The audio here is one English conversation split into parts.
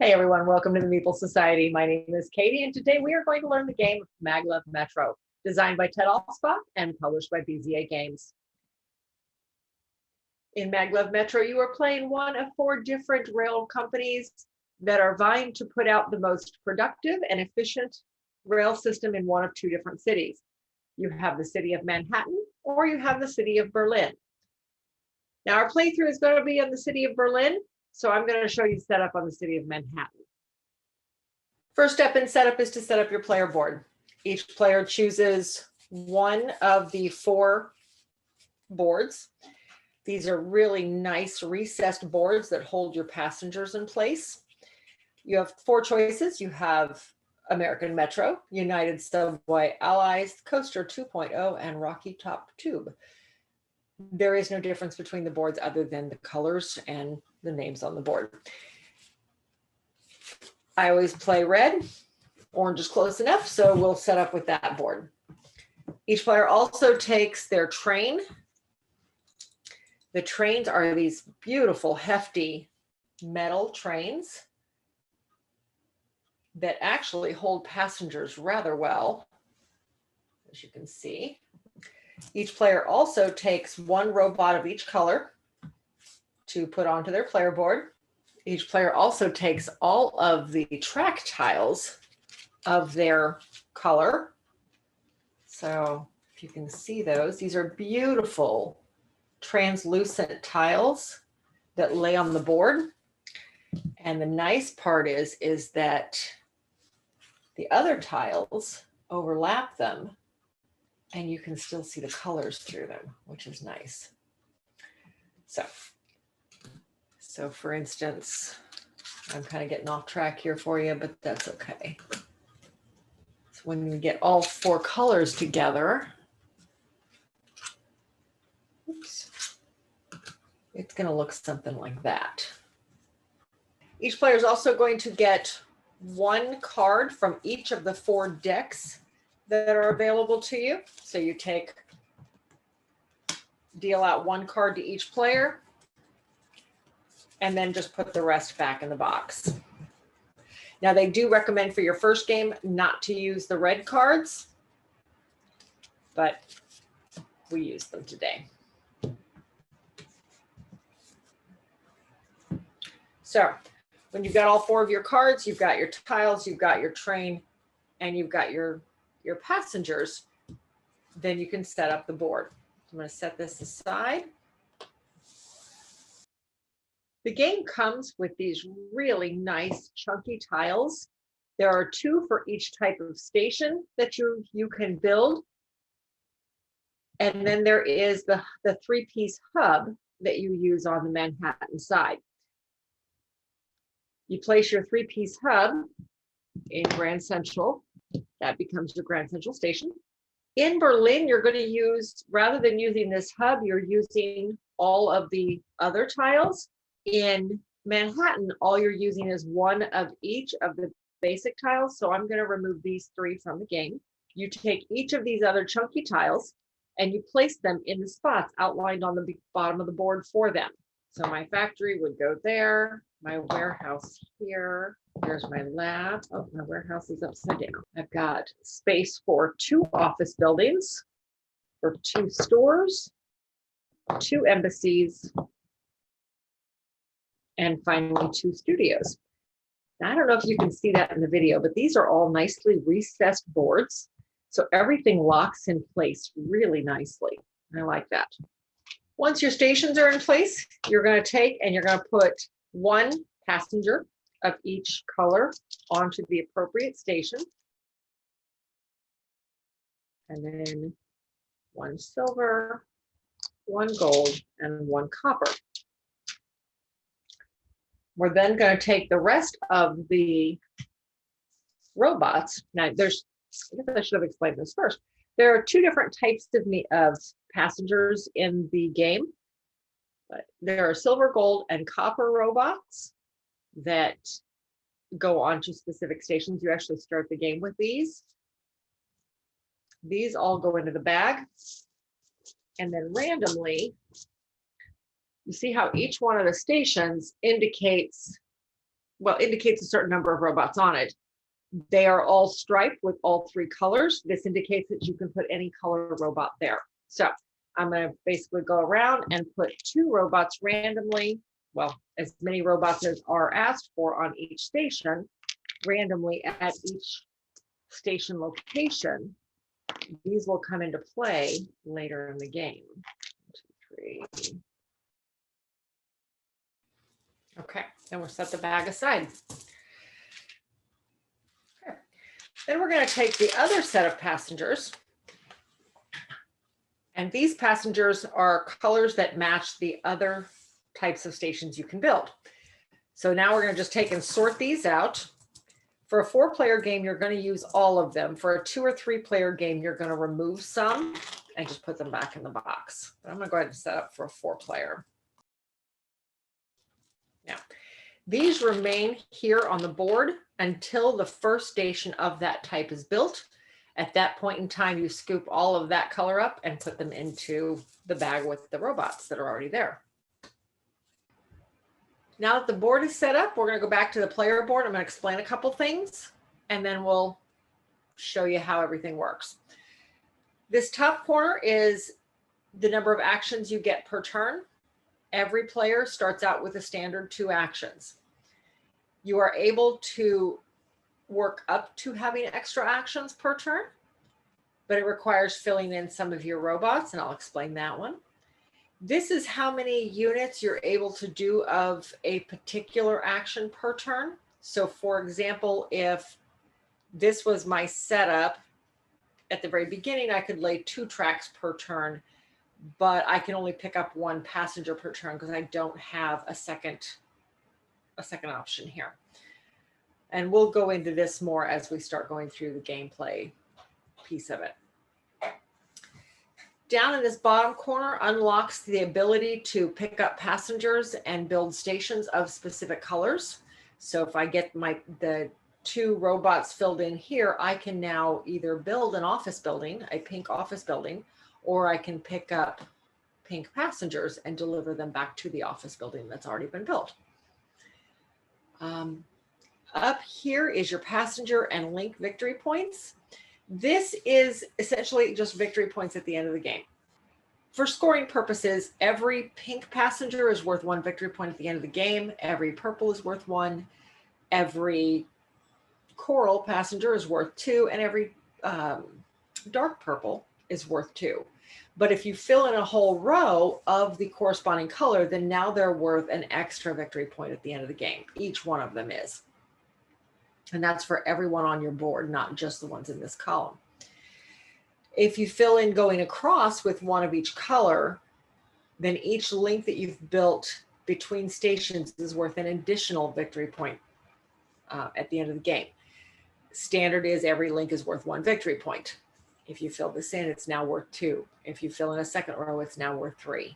Hey everyone, welcome to the Meeple Society. My name is Katy, and today we are going to learn the game Maglev Metro, designed by Ted Alspach and published by BZA Games. In Maglev Metro, you are playing one of 4 different rail companies that are vying to put out the most productive and efficient rail system in one of 2 different cities. You have the city of Manhattan, or you have the city of Berlin. Now our playthrough is going to be in the city of Berlin, so I'm going to show you setup on the city of Manhattan. First step in setup is to set up your player board. Each player chooses one of the 4 boards. These are really nice recessed boards that hold your passengers in place. You have 4 choices. You have American Metro, United Subway, Allies, Coaster 2.0, and Rocky Top Tube. There is no difference between the boards other than the colors and the names on the board. I always play red. Orange is close enough, so we'll set up with that board. Each player also takes their train. The trains are these beautiful, hefty metal trains that actually hold passengers rather well, as you can see. Each player also takes 1 robot of each color to put onto their player board. Each player also takes all of the track tiles of their color. So if you can see those, these are beautiful translucent tiles that lay on the board. And the nice part is that the other tiles overlap them, and you can still see the colors through them, which is nice. So for instance, I'm kind of getting off track here for you, but that's okay. So when we get all 4 colors together, oops, it's going to look something like that. Each player is also going to get 1 card from each of the 4 decks that are available to you. So you deal out 1 card to each player, and then just put the rest back in the box. Now they do recommend for your first game not to use the red cards, but we use them today. So when you've got all 4 of your cards, you've got your tiles, you've got your train, and you've got your passengers, then you can set up the board. I'm going to set this aside. The game comes with these really nice chunky tiles. There are 2 for each type of station that you can build. And then there is the 3-piece hub that you use on the Manhattan side. You place your 3-piece hub in Grand Central. That becomes your Grand Central station. In Berlin, you're going to use, rather than using this hub, you're using all of the other tiles. In Manhattan, all you're using is 1 of each of the basic tiles. So I'm going to remove these 3 from the game. You take each of these other chunky tiles and you place them in the spots outlined on the bottom of the board for them. So my factory would go there, my warehouse here, there's my lab. Oh, my warehouse is upside down. I've got space for 2 office buildings, for 2 stores, 2 embassies, and finally 2 studios. Now, I don't know if you can see that in the video, but these are all nicely recessed boards. So everything locks in place really nicely. I like that. Once your stations are in place, you're going to take and you're going to put 1 passenger of each color onto the appropriate station. And then 1 silver, 1 gold, and 1 copper. We're then going to take the rest of the robots. Now, I guess I should have explained this first. There are 2 different types of passengers in the game. But there are silver, gold, and copper robots that go on to specific stations. You actually start the game with these. These all go into the bag. And then randomly, you see how each one of the stations indicates well, indicates a certain number of robots on it. They are all striped with all three colors. This indicates that you can put any color robot there. So I'm going to basically go around and put 2 robots randomly, well, as many robots as are asked for on each station, randomly at each station location. These will come into play later in the game. 1, 2, 3. Okay, then we'll set the bag aside. Okay. Then we're going to take the other set of passengers. And these passengers are colors that match the other types of stations you can build. So now we're going to just take and sort these out. For a 4-player game, you're going to use all of them. For a 2 or 3-player game, you're going to remove some and just put them back in the box. But I'm going to go ahead and set up for a 4-player. Now, these remain here on the board until the first station of that type is built. At that point in time, you scoop all of that color up and put them into the bag with the robots that are already there. Now that the board is set up, we're going to go back to the player board. I'm going to explain a couple things, and then we'll show you how everything works. This top corner is the number of actions you get per turn. Every player starts out with a standard 2 actions. You are able to work up to having extra actions per turn, but it requires filling in some of your robots, and I'll explain that one. This is how many units you're able to do of a particular action per turn. So for example, if this was my setup at the very beginning, I could lay 2 tracks per turn, but I can only pick up 1 passenger per turn because I don't have a second option here. And we'll go into this more as we start going through the gameplay piece of it. Down in this bottom corner unlocks the ability to pick up passengers and build stations of specific colors. So if I get the 2 robots filled in here, I can now either build an office building, a pink office building, or I can pick up pink passengers and deliver them back to the office building that's already been built. Up here is your passenger and link victory points. This is essentially just victory points at the end of the game. For scoring purposes, every pink passenger is worth 1 victory point at the end of the game. Every purple is worth 1. Every coral passenger is worth 2. And every dark purple is worth 2. But if you fill in a whole row of the corresponding color, then now they're worth an extra victory point at the end of the game. Each one of them is. And that's for everyone on your board, not just the ones in this column. If you fill in going across with 1 of each color, then each link that you've built between stations is worth an additional victory point at the end of the game. Standard is every link is worth 1 victory point. If you fill this in, it's now worth 2. If you fill in a second row, it's now worth 3.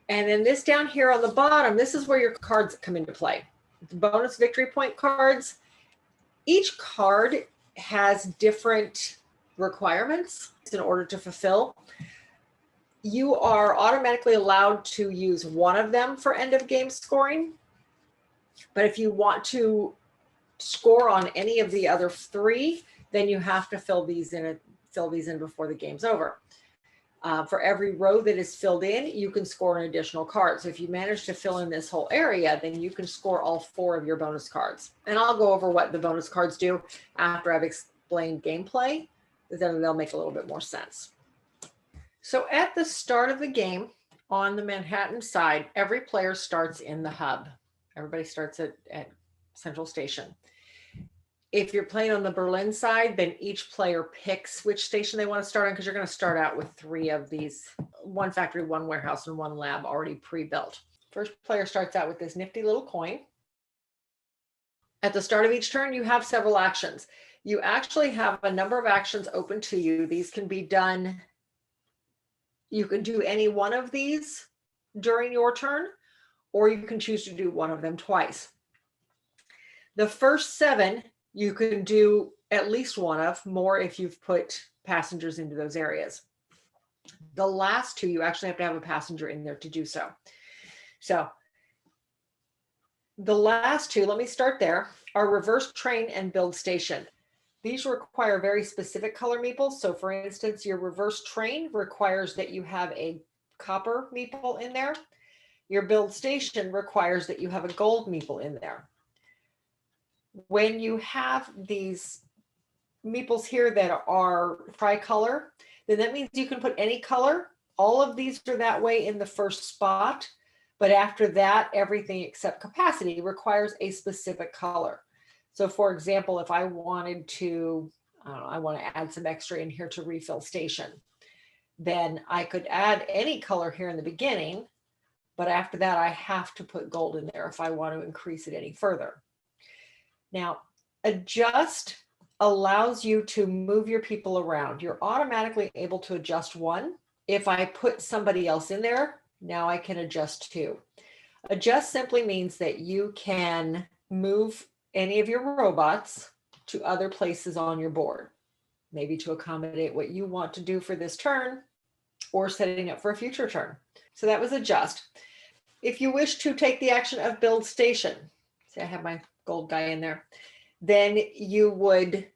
And then this down here on the bottom, this is where your cards come into play. The bonus victory point cards. Each card has different requirements in order to fulfill. You are automatically allowed to use 1 of them for end of game scoring. But if you want to score on any of the other 3, then you have to fill these in before the game's over. For every row that is filled in, you can score an additional card. So if you manage to fill in this whole area, then you can score all 4 of your bonus cards. And I'll go over what the bonus cards do after I've explained gameplay, then they'll make a little bit more sense. So at the start of the game, on the Manhattan side, every player starts in the hub. Everybody starts at Central Station. If you're playing on the Berlin side, then each player picks which station they want to start on, because you're going to start out with 3 of these, 1 factory, 1 warehouse, and 1 lab already pre-built. First player starts out with this nifty little coin. At the start of each turn, you have several actions. You actually have a number of actions open to you. These can be done, you can do any one of these during your turn, or you can choose to do one of them twice. The first 7, you can do at least one of, more if you've put passengers into those areas. The last 2, you actually have to have a passenger in there to do so. So The last two, let me start there, are reverse train and build station. These require very specific color meeples. So for instance, your reverse train requires that you have a copper meeple in there. Your build station requires that you have a gold meeple in there. When you have these meeples here that are tricolor, then that means you can put any color. All of these are that way in the first spot, but after that, everything except capacity requires a specific color. So for example, if I wanted to, I want to add some extra in here to refill station, then I could add any color here in the beginning, but after that, I have to put gold in there if I want to increase it any further. Now, adjust allows you to move your people around. You're automatically able to adjust one. If I put somebody else in there, now I can adjust two. Adjust simply means that you can move any of your robots to other places on your board, maybe to accommodate what you want to do for this turn or setting up for a future turn. So that was adjust. If you wish to take the action of build station, say I have my gold guy in there, then you would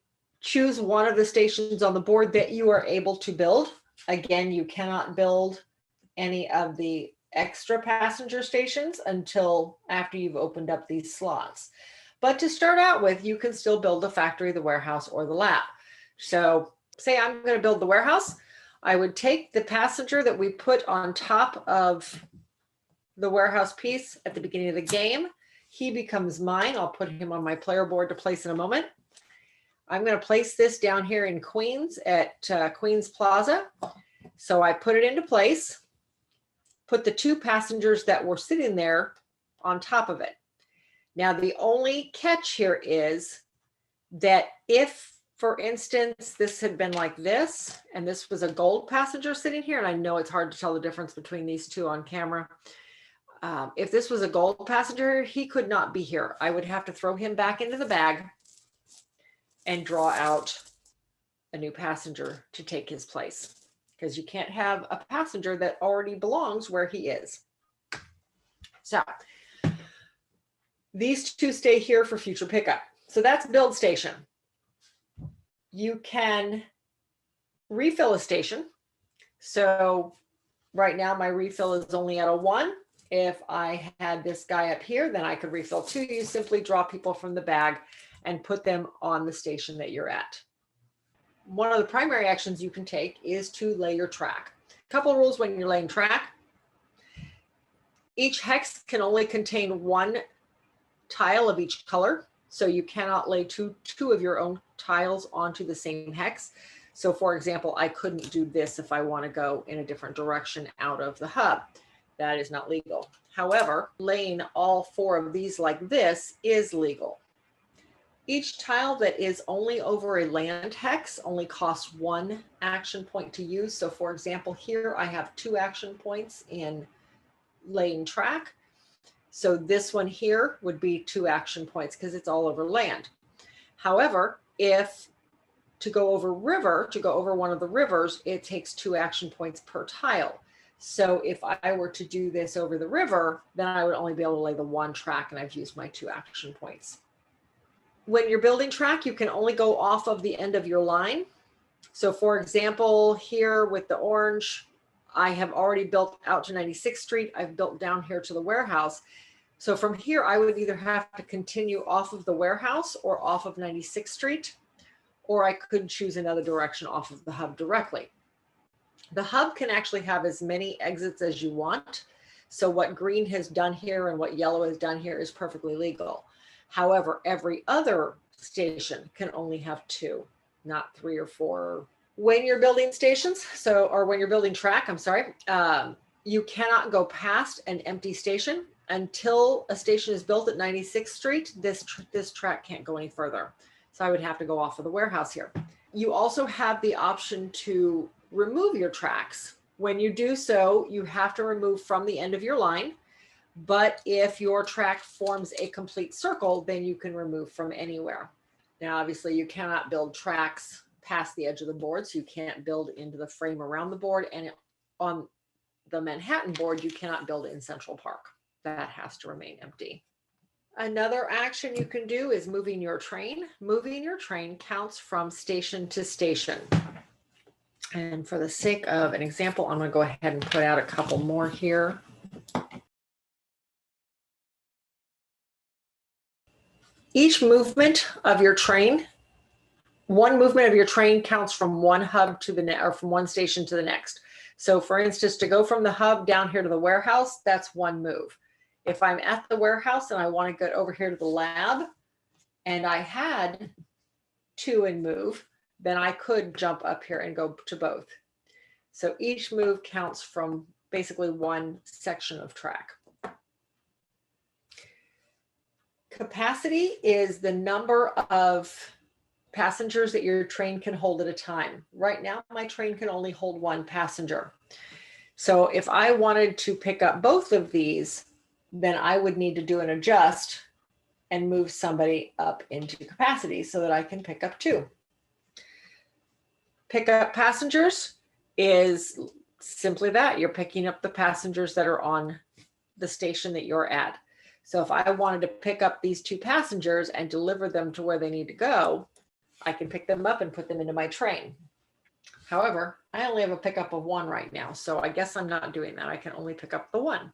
choose one of the stations on the board that you are able to build. Again, you cannot build any of the extra passenger stations until after you've opened up these slots. But to start out with, you can still build the factory, the warehouse, or the lab. So say I'm going to build the warehouse. I would take the passenger that we put on top of the warehouse piece at the beginning of the game. He becomes mine. I'll put him on my player board to place in a moment. I'm going to place this down here in Queens at Queens Plaza. So I put it into place, put the two passengers that were sitting there on top of it. Now, the only catch here is that if, for instance, this had been like this, and this was a gold passenger sitting here, and I know it's hard to tell the difference between these two on camera. If this was a gold passenger, he could not be here. I would have to throw him back into the bag and draw out a new passenger to take his place, because you can't have a passenger that already belongs where he is. So these two stay here for future pickup. So that's build station. You can refill a station. So right now my refill is only at a 1. If I had this guy up here, then I could refill 2. You simply draw people from the bag and put them on the station that you're at. One of the primary actions you can take is to lay your track. A couple of rules when you're laying track. Each hex can only contain 1 tile of each color. So you cannot lay two of your own tiles onto the same hex. So for example, I couldn't do this if I want to go in a different direction out of the hub. That is not legal. However, laying all 4 of these like this is legal. Each tile that is only over a land hex only costs 1 action point to use. So for example, here I have 2 action points in laying track. So this one here would be 2 action points because it's all over land. However, if to go over one of the rivers, it takes 2 action points per tile. So if I were to do this over the river, then I would only be able to lay the 1 track, and I've used my 2 action points. When you're building track, you can only go off of the end of your line. So for example, here with the orange, I have already built out to 96th Street. I've built down here to the warehouse. So from here, I would either have to continue off of the warehouse or off of 96th Street, or I could choose another direction off of the hub directly. The hub can actually have as many exits as you want. So what green has done here and what yellow has done here is perfectly legal. However, every other station can only have 2, not 3 or 4. When you're building stations, when you're building track, you cannot go past an empty station until a station is built at 96th Street. This track can't go any further. So I would have to go off of the warehouse here. You also have the option to remove your tracks. When you do so, you have to remove from the end of your line. But if your track forms a complete circle, then you can remove from anywhere. Now, obviously, you cannot build tracks past the edge of the board, so you can't build into the frame around the board. And on the Manhattan board, you cannot build in Central Park. That has to remain empty. Another action you can do is moving your train. Moving your train counts from station to station. And for the sake of an example, I'm going to go ahead and put out a couple more here. Each movement of your train, one movement of your train counts from one hub to the next, or from one station to the next. So for instance, to go from the hub down here to the warehouse, that's one move. If I'm at the warehouse and I want to get over here to the lab and I had 2 and move, then I could jump up here and go to both. So each move counts from basically one section of track. Capacity is the number of passengers that your train can hold at a time. Right now, my train can only hold 1 passenger. So if I wanted to pick up both of these, then I would need to do an adjust and move somebody up into capacity so that I can pick up 2. Pick up passengers is simply that. You're picking up the passengers that are on the station that you're at. So if I wanted to pick up these 2 passengers and deliver them to where they need to go, I can pick them up and put them into my train. However, I only have a pickup of 1 right now, so I guess I'm not doing that. I can only pick up the 1.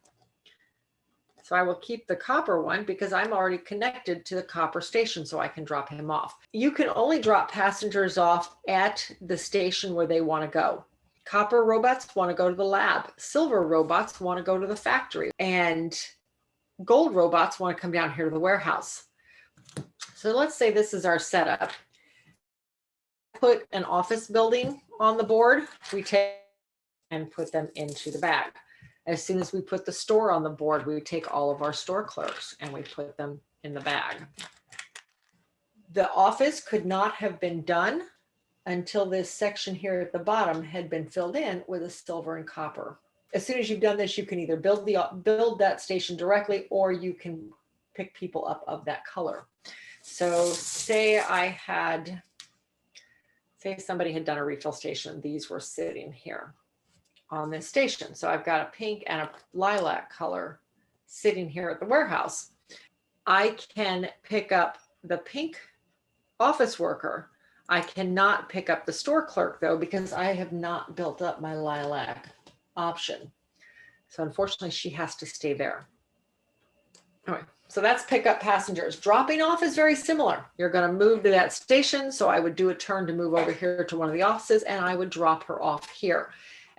So I will keep the copper one because I'm already connected to the copper station, so I can drop him off. You can only drop passengers off at the station where they want to go. Copper robots want to go to the lab. Silver robots want to go to the factory. And gold robots want to come down here to the warehouse. So let's say this is our setup. Put an office building on the board. We take and put them into the bag. As soon as we put the store on the board, we take all of our store clerks and we put them in the bag. The office could not have been done until this section here at the bottom had been filled in with a silver and copper. As soon as you've done this, you can either build that station directly, or you can pick people up of that color. So say somebody had done a refill station. These were sitting here on this station. So I've got a pink and a lilac color sitting here at the warehouse. I can pick up the pink office worker. I cannot pick up the store clerk though, because I have not built up my lilac option. So unfortunately, she has to stay there. All right, so that's pick up passengers. Dropping off is very similar. You're going to move to that station. So I would do a turn to move over here to one of the offices and I would drop her off here.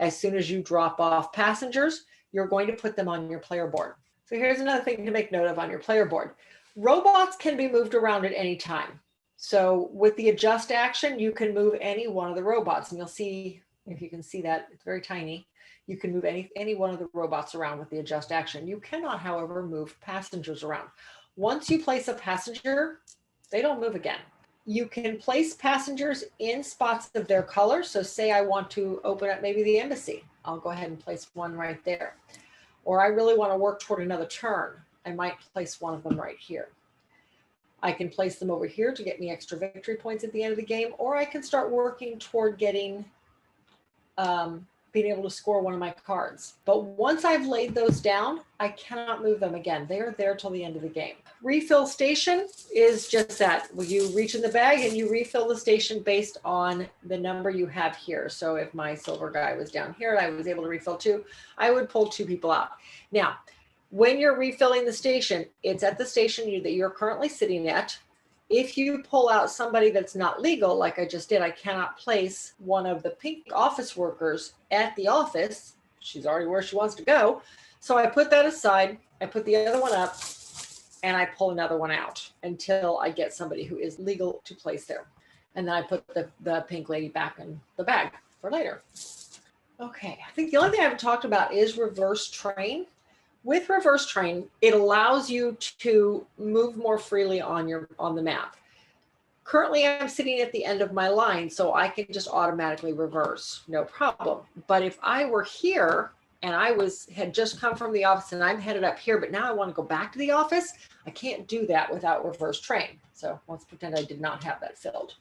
As soon as you drop off passengers, you're going to put them on your player board. So here's another thing to make note of on your player board. Robots can be moved around at any time. So with the adjust action, you can move any one of the robots, and you'll see, if you can see that, it's very tiny. You can move any one of the robots around with the adjust action. You cannot, however, move passengers around. Once you place a passenger, they don't move again. You can place passengers in spots of their color. So say I want to open up maybe the embassy. I'll go ahead and place one right there. Or I really want to work toward another turn. I might place one of them right here. I can place them over here to get me extra victory points at the end of the game, or I can start working toward getting, being able to score one of my cards. But once I've laid those down, I cannot move them again. They are there till the end of the game. Refill station is just that. You reach in the bag and you refill the station based on the number you have here. So if my silver guy was down here and I was able to refill 2, I would pull 2 people out. Now, when you're refilling the station, it's at the station that you're currently sitting at. If you pull out somebody that's not legal, like I just did, I cannot place one of the pink office workers at the office. She's already where she wants to go. So I put that aside, I put the other one up, and I pull another one out until I get somebody who is legal to place there. And then I put the pink lady back in the bag for later. Okay, I think the only thing I haven't talked about is reverse train. With reverse train, it allows you to move more freely on the map. Currently, I'm sitting at the end of my line, so I can just automatically reverse, no problem. But if I were here and I had just come from the office and I'm headed up here, but now I want to go back to the office, I can't do that without reverse train. So let's pretend I did not have that filled.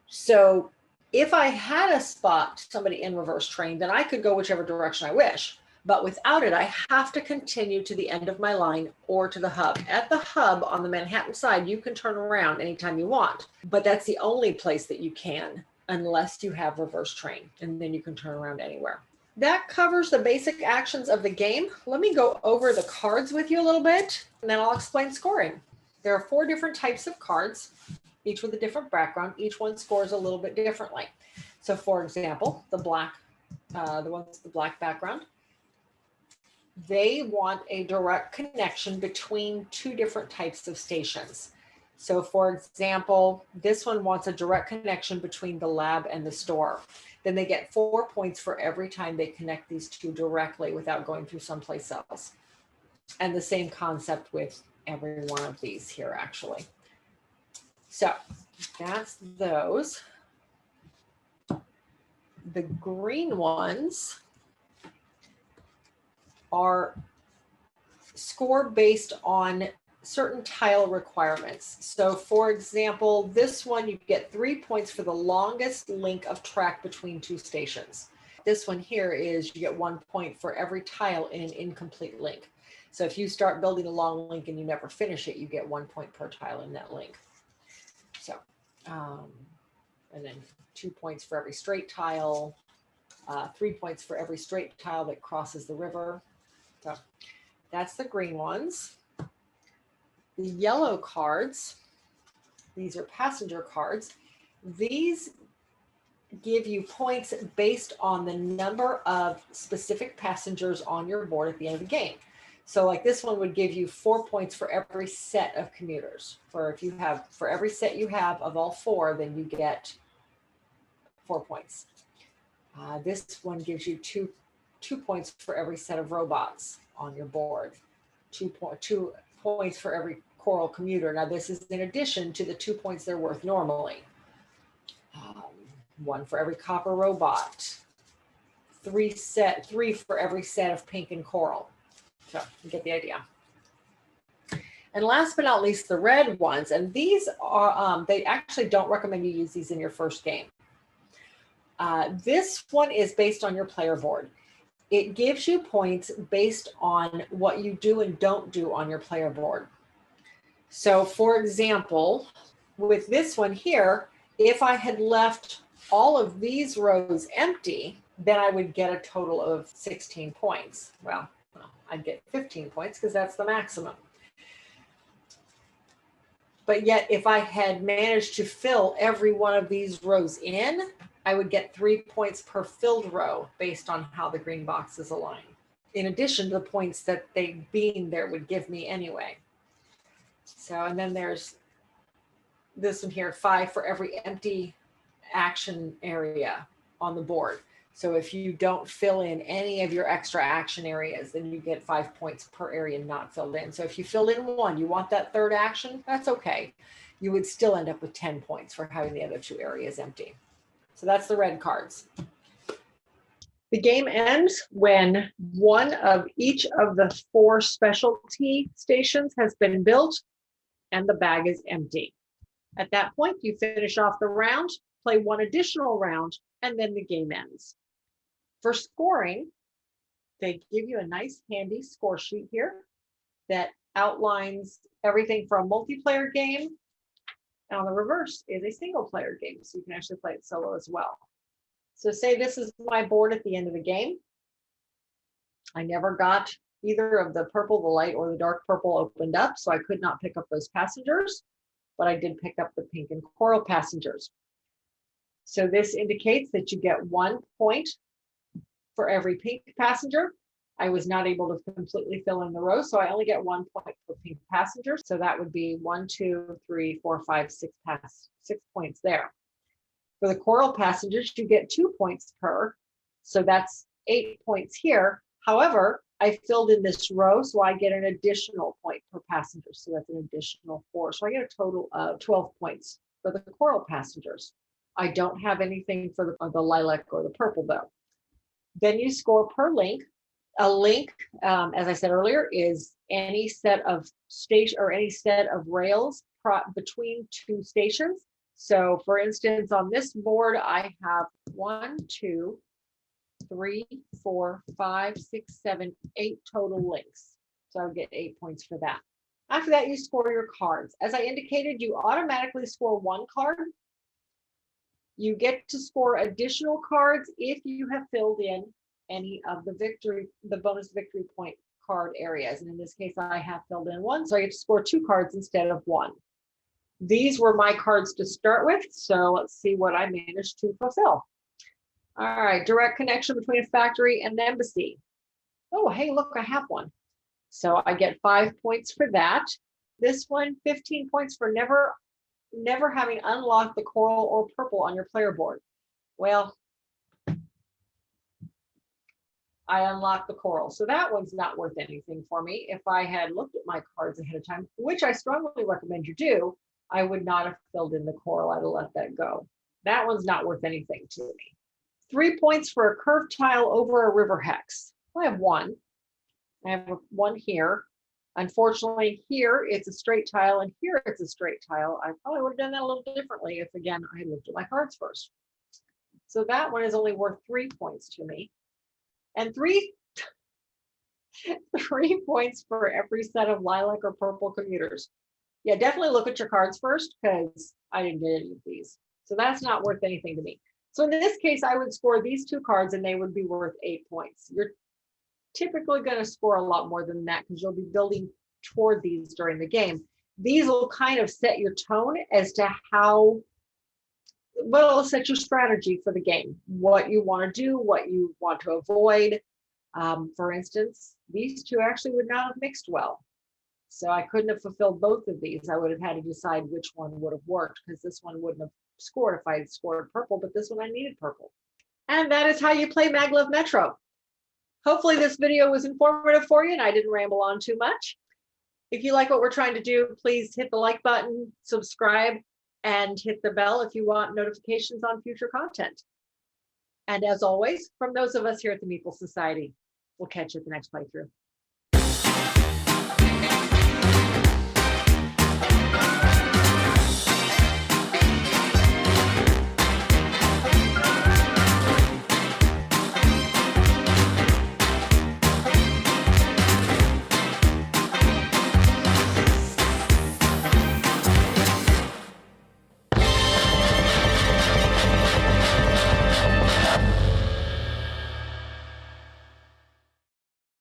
So if I had a spot, somebody in reverse train, then I could go whichever direction I wish. But without it, I have to continue to the end of my line or to the hub. At the hub on the Manhattan side, you can turn around anytime you want, but that's the only place that you can unless you have reverse train, and then you can turn around anywhere. That covers the basic actions of the game. Let me go over the cards with you a little bit, and then I'll explain scoring. There are 4 different types of cards, each with a different background. Each one scores a little bit differently. So for example, the ones with the black background, they want a direct connection between 2 different types of stations. So for example, this one wants a direct connection between the lab and the store. Then they get 4 points for every time they connect these 2 directly without going through someplace else. And the same concept with every one of these here, actually. So that's those. The green ones are score based on certain tile requirements. So for example, this one, you get 3 points for the longest link of track between 2 stations. This one here is you get 1 point for every tile in an incomplete link. So if you start building a long link and you never finish it, you get 1 point per tile in that link. So, and then 2 points for every straight tile, 3 points for every straight tile that crosses the river. So that's the green ones. The yellow cards, these are passenger cards. These give you points based on the number of specific passengers on your board at the end of the game. So like this one would give you 4 points for every set of commuters. For every set you have of all 4, then you get 4 points. This one gives you two points for every set of robots on your board. 2 points for every coral commuter. Now this is in addition to the 2 points they're worth normally. 1 for every copper robot. 3 for every set of pink and coral. So you get the idea. And last but not least, the red ones. And these are, they actually don't recommend you use these in your first game. This one is based on your player board. It gives you points based on what you do and don't do on your player board. So for example, with this one here, if I had left all of these rows empty, then I would get a total of 16 points. Well, I'd get 15 points because that's the maximum. But yet if I had managed to fill every one of these rows in, I would get 3 points per filled row based on how the green boxes align, in addition to the points that they being there would give me anyway. So, and then there's this one here, 5 for every empty action area on the board. So if you don't fill in any of your extra action areas, then you get 5 points per area not filled in. So if you fill in 1, you want that 3rd action, that's okay. You would still end up with 10 points for having the other 2 areas empty. So that's the red cards. The game ends when one of each of the 4 specialty stations has been built and the bag is empty. At that point, you finish off the round, play 1 additional round, and then the game ends. For scoring, they give you a nice handy score sheet here that outlines everything from a multiplayer game. And on the reverse is a single player game, so you can actually play it solo as well. So say this is my board at the end of the game. I never got either of the purple, the light, or the dark purple opened up, so I could not pick up those passengers, but I did pick up the pink and coral passengers. So this indicates that you get 1 point for every pink passenger. I was not able to completely fill in the row, so I only get 1 point per pink passenger. So that would be 1, 2, 3, 4, 5, 6 points there. For the coral passengers, you get 2 points per, so that's 8 points here. However, I filled in this row, so I get an additional point per passenger. So that's an additional 4. So I get a total of 12 points for the coral passengers. I don't have anything for the lilac or the purple though. Then you score per link. A link, as I said earlier, is any set of station or any set of rails between 2 stations. So for instance, on this board, I have 1, 2, 3, 4, 5, 6, 7, 8 total links. So I would get 8 points for that. After that, you score your cards. As I indicated, you automatically score 1 card. You get to score additional cards if you have filled in any of the bonus victory point card areas. And in this case, I have filled in 1, so I get to score 2 cards instead of 1. These were my cards to start with, so let's see what I managed to fulfill. All right, direct connection between a factory and an embassy. Oh, hey, look, I have one. So I get 5 points for that. This one, 15 points for never having unlocked the coral or purple on your player board. Well, I unlocked the coral. So that one's not worth anything for me. If I had looked at my cards ahead of time, which I strongly recommend you do, I would not have filled in the coral. I'd have let that go. That one's not worth anything to me. 3 points for a curved tile over a river hex. I have 1. I have 1 here. Unfortunately, here it's a straight tile and here it's a straight tile. I probably would have done that a little differently if, again, I had looked at my cards first. So that one is only worth 3 points to me. And 3 points for every set of lilac or purple commuters. Yeah, definitely look at your cards first because I didn't get any of these. So that's not worth anything to me. So in this case, I would score these 2 cards and they would be worth 8 points. You're typically going to score a lot more than that because you'll be building toward these during the game. These will kind of set your tone as to how, well, it'll set your strategy for the game, what you want to do, what you want to avoid. For instance, these 2 actually would not have mixed well. So I couldn't have fulfilled both of these. I would have had to decide which one would have worked because this one wouldn't have scored if I had scored purple, but this one I needed purple. And that is how you play Maglev Metro. Hopefully this video was informative for you and I didn't ramble on too much. If you like what we're trying to do, please hit the like button, subscribe, and hit the bell if you want notifications on future content. And as always, from those of us here at the Meeple Society, we'll catch you at the next playthrough.